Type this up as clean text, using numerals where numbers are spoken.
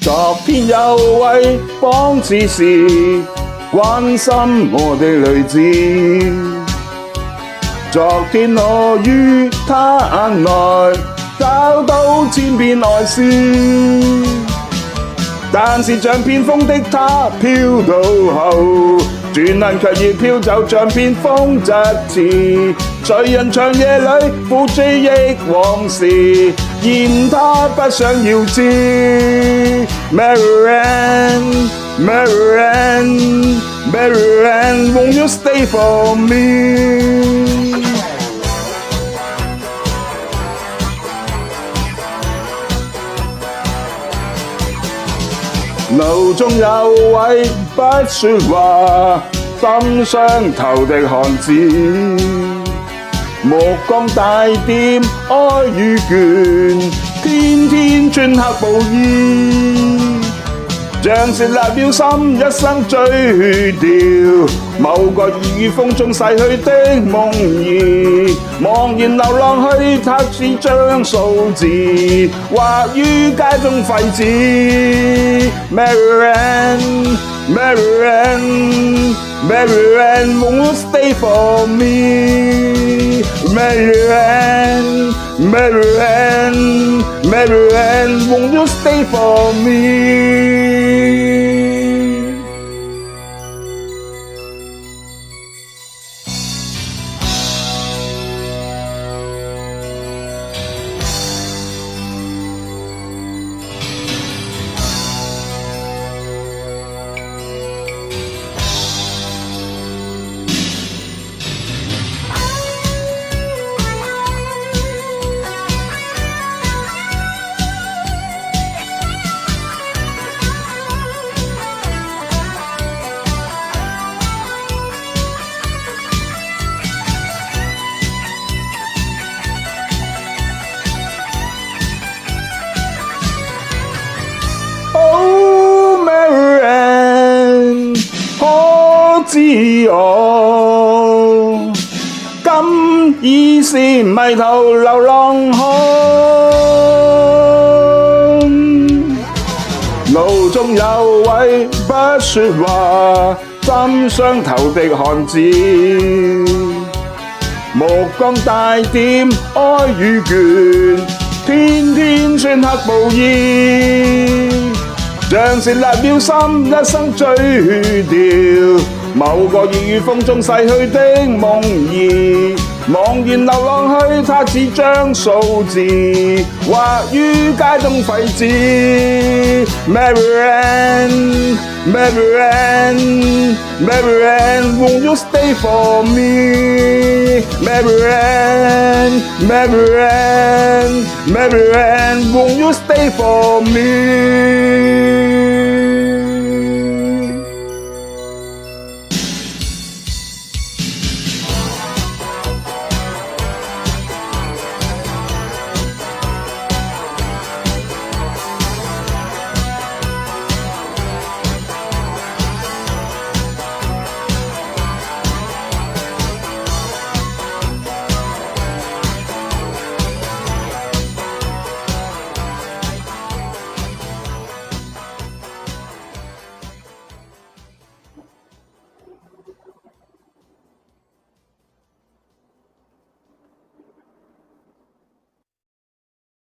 昨天有位綁子時關心我的女子，昨天我於他眼內找到千變愛思，但是像片風的他飄到後，轉眼卻已飄走，像片風疾馳。誰人長夜裏苦追憶往事，嫌他不想要知。Marianne, Marianne, Marianne, won't you stay for me？ 路中有位不說話、心傷透的漢子，目光帶點愛與倦，天天穿黑布衣，像是立了心一生追悼某個已於風中逝去的夢兒，茫然流浪去，他似張數字畫於街中廢紙。Marianne, Marianne, Marianne, won't you stay for me? Marianne, Marianne, Marianne, won't you stay for me? 可知我今已是迷途流浪漢，路中有位不說話、心傷透的漢子，目光帶點愛與倦，天天穿黑布衣，像是立了心一生追悼某個已於風中逝去的夢兒，茫然流浪去，他似張數字畫於街中廢紙。Marianne, Marianne, Marianne, won't you stay for me? Marianne, Marianne, Marianne, won't you stay for me?